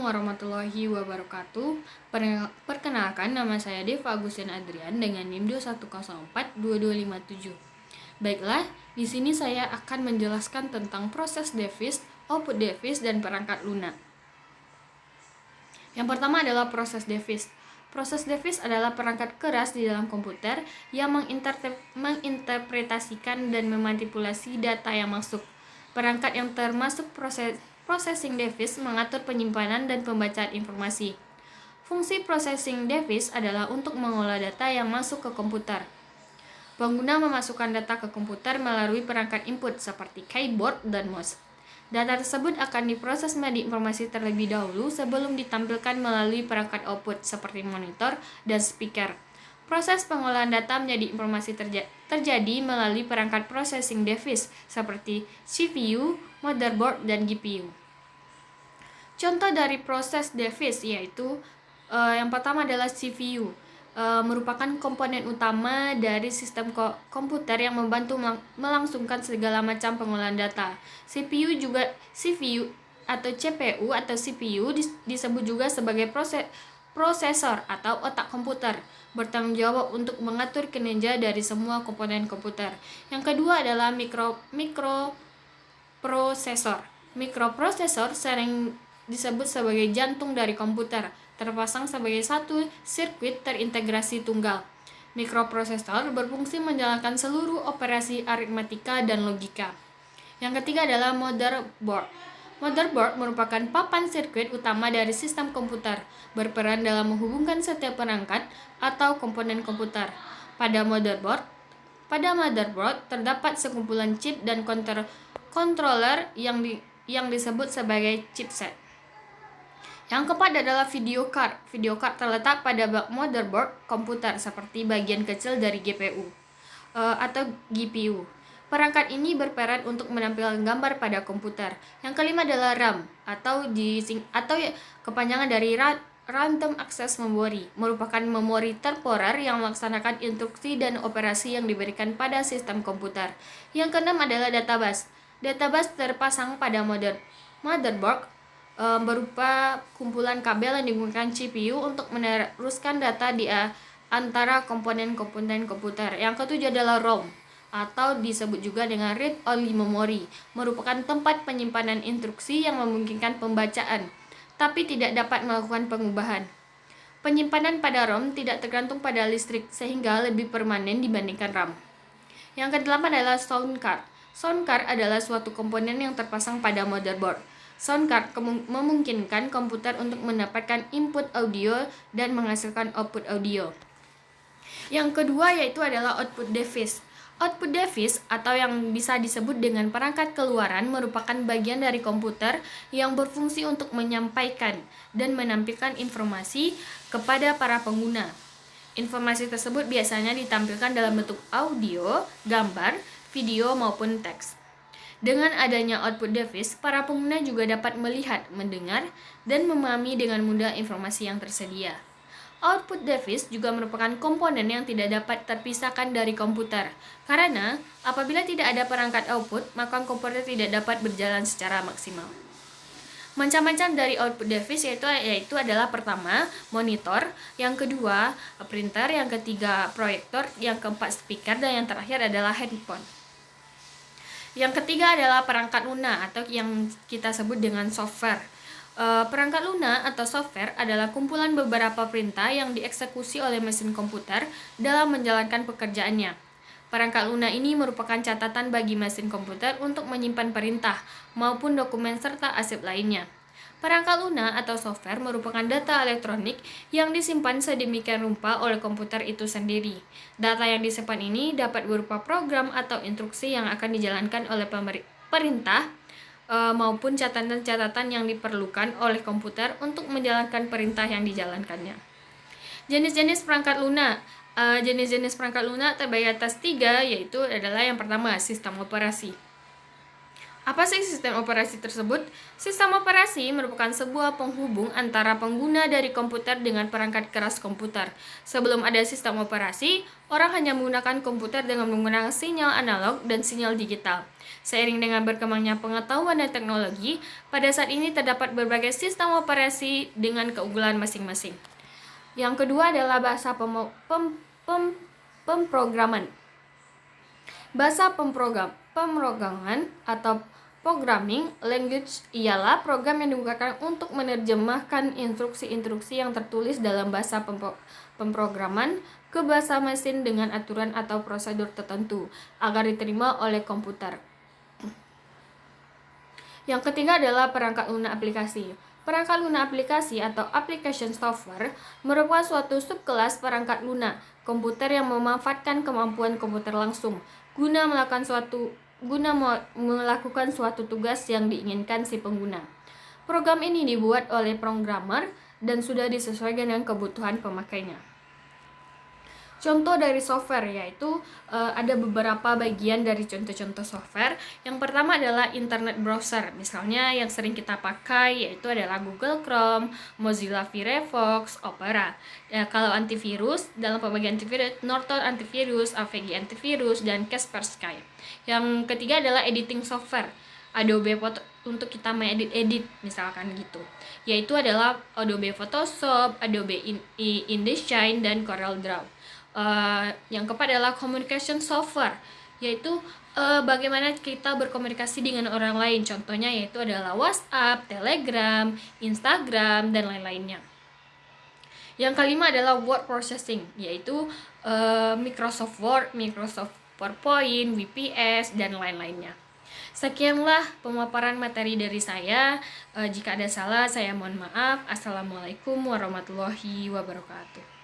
warahmatullahi wabarakatuh. Perkenalkan, nama saya Deva Agustin Adrian dengan NIM 2104227. Baiklah, di sini saya akan menjelaskan tentang proses device, output device, dan perangkat lunak. Yang pertama adalah proses device. Proses device adalah perangkat keras di dalam komputer yang menginterpretasikan dan memanipulasi data yang masuk. Perangkat yang termasuk processing device mengatur penyimpanan dan pembacaan informasi. Fungsi processing device adalah untuk mengolah data yang masuk ke komputer. Pengguna memasukkan data ke komputer melalui perangkat input seperti keyboard dan mouse. Data tersebut akan diproses menjadi informasi terlebih dahulu sebelum ditampilkan melalui perangkat output seperti monitor dan speaker. Proses pengolahan data menjadi informasi terjadi melalui perangkat processing device seperti CPU, motherboard, dan GPU. Contoh dari proses device yaitu yang pertama adalah CPU. Merupakan komponen utama dari sistem komputer yang membantu melangsungkan segala macam pengolahan data. CPU atau CPU atau CPU disebut juga sebagai prosesor atau otak komputer, bertanggung jawab untuk mengatur kinerja dari semua komponen komputer. Yang kedua adalah mikroprosesor. Mikroprosesor sering disebut sebagai jantung dari komputer, terpasang sebagai satu sirkuit terintegrasi tunggal. Mikroprosesor berfungsi menjalankan seluruh operasi aritmatika dan logika. Yang ketiga adalah motherboard. Motherboard merupakan papan sirkuit utama dari sistem komputer, berperan dalam menghubungkan setiap perangkat atau komponen komputer. Pada motherboard terdapat sekumpulan chip dan controller yang disebut sebagai chipset. Yang keempat adalah video card. Video card terletak pada motherboard komputer seperti bagian kecil dari GPU atau GPU. Perangkat ini berperan untuk menampilkan gambar pada komputer. Yang kelima adalah RAM atau kepanjangan dari Random Access Memory, merupakan memori temporer yang melaksanakan instruksi dan operasi yang diberikan pada sistem komputer. Yang keenam adalah database. Database terpasang pada motherboard berupa kumpulan kabel yang digunakan CPU untuk meneruskan data di antara komponen-komponen komputer. Yang ketujuh adalah ROM atau disebut juga dengan Read Only Memory, merupakan tempat penyimpanan instruksi yang memungkinkan pembacaan, tapi tidak dapat melakukan pengubahan. Penyimpanan pada ROM tidak tergantung pada listrik, sehingga lebih permanen dibandingkan RAM. Yang kedelapan adalah sound card. Sound card adalah suatu komponen yang terpasang pada motherboard. Sound card memungkinkan komputer untuk mendapatkan input audio dan menghasilkan output audio. Yang kedua yaitu adalah output device. Output device atau yang bisa disebut dengan perangkat keluaran merupakan bagian dari komputer yang berfungsi untuk menyampaikan dan menampilkan informasi kepada para pengguna. Informasi tersebut biasanya ditampilkan dalam bentuk audio, gambar, video maupun teks. Dengan adanya output device, para pengguna juga dapat melihat, mendengar, dan memahami dengan mudah informasi yang tersedia. Output device juga merupakan komponen yang tidak dapat terpisahkan dari komputer, karena apabila tidak ada perangkat output, maka komputer tidak dapat berjalan secara maksimal. Macam-macam dari output device yaitu adalah pertama, monitor, yang kedua, printer, yang ketiga, proyektor, yang keempat, speaker, dan yang terakhir adalah handphone. Yang ketiga adalah perangkat lunak atau yang kita sebut dengan software. Perangkat lunak atau software adalah kumpulan beberapa perintah yang dieksekusi oleh mesin komputer dalam menjalankan pekerjaannya. Perangkat lunak ini merupakan catatan bagi mesin komputer untuk menyimpan perintah maupun dokumen serta arsip lainnya. Perangkat lunak atau software merupakan data elektronik yang disimpan sedemikian rupa oleh komputer itu sendiri. Data yang disimpan ini dapat berupa program atau instruksi yang akan dijalankan oleh perintah maupun catatan-catatan yang diperlukan oleh komputer untuk menjalankan perintah yang dijalankannya. Jenis-jenis perangkat lunak. Jenis-jenis perangkat lunak terbagi atas 3, yaitu adalah yang pertama, sistem operasi. Apa sih sistem operasi tersebut? Sistem operasi merupakan sebuah penghubung antara pengguna dari komputer dengan perangkat keras komputer. Sebelum ada sistem operasi, orang hanya menggunakan komputer dengan menggunakan sinyal analog dan sinyal digital. Seiring dengan berkembangnya pengetahuan dan teknologi, pada saat ini terdapat berbagai sistem operasi dengan keunggulan masing-masing. Yang kedua adalah bahasa pemrograman. Bahasa pemrograman atau programming language ialah program yang digunakan untuk menerjemahkan instruksi-instruksi yang tertulis dalam bahasa pemrograman ke bahasa mesin dengan aturan atau prosedur tertentu agar diterima oleh komputer. Yang ketiga adalah perangkat lunak aplikasi. Perangkat lunak aplikasi atau application software merupakan suatu subkelas perangkat lunak komputer yang memanfaatkan kemampuan komputer langsung guna melakukan suatu tugas yang diinginkan si pengguna. Program ini dibuat oleh programmer dan sudah disesuaikan dengan kebutuhan pemakainya. Contoh dari software yaitu ada beberapa bagian dari contoh-contoh software. Yang pertama adalah internet browser. Misalnya yang sering kita pakai yaitu adalah Google Chrome, Mozilla Firefox, Opera. Ya, kalau antivirus, dalam pembagian antivirus, Norton Antivirus, AVG Antivirus, dan Kaspersky. Yang ketiga adalah editing software. Adobe Photo untuk kita mengedit misalkan gitu. Yaitu adalah Adobe Photoshop, Adobe InDesign, dan CorelDRAW. Yang keempat adalah communication software, yaitu bagaimana kita berkomunikasi dengan orang lain. Contohnya yaitu adalah WhatsApp, Telegram, Instagram, dan lain-lainnya. Yang kelima adalah word processing, yaitu Microsoft Word, Microsoft PowerPoint, VPS, dan lain-lainnya. Sekianlah pemaparan materi dari saya. Jika ada salah, saya mohon maaf. Assalamualaikum warahmatullahi wabarakatuh.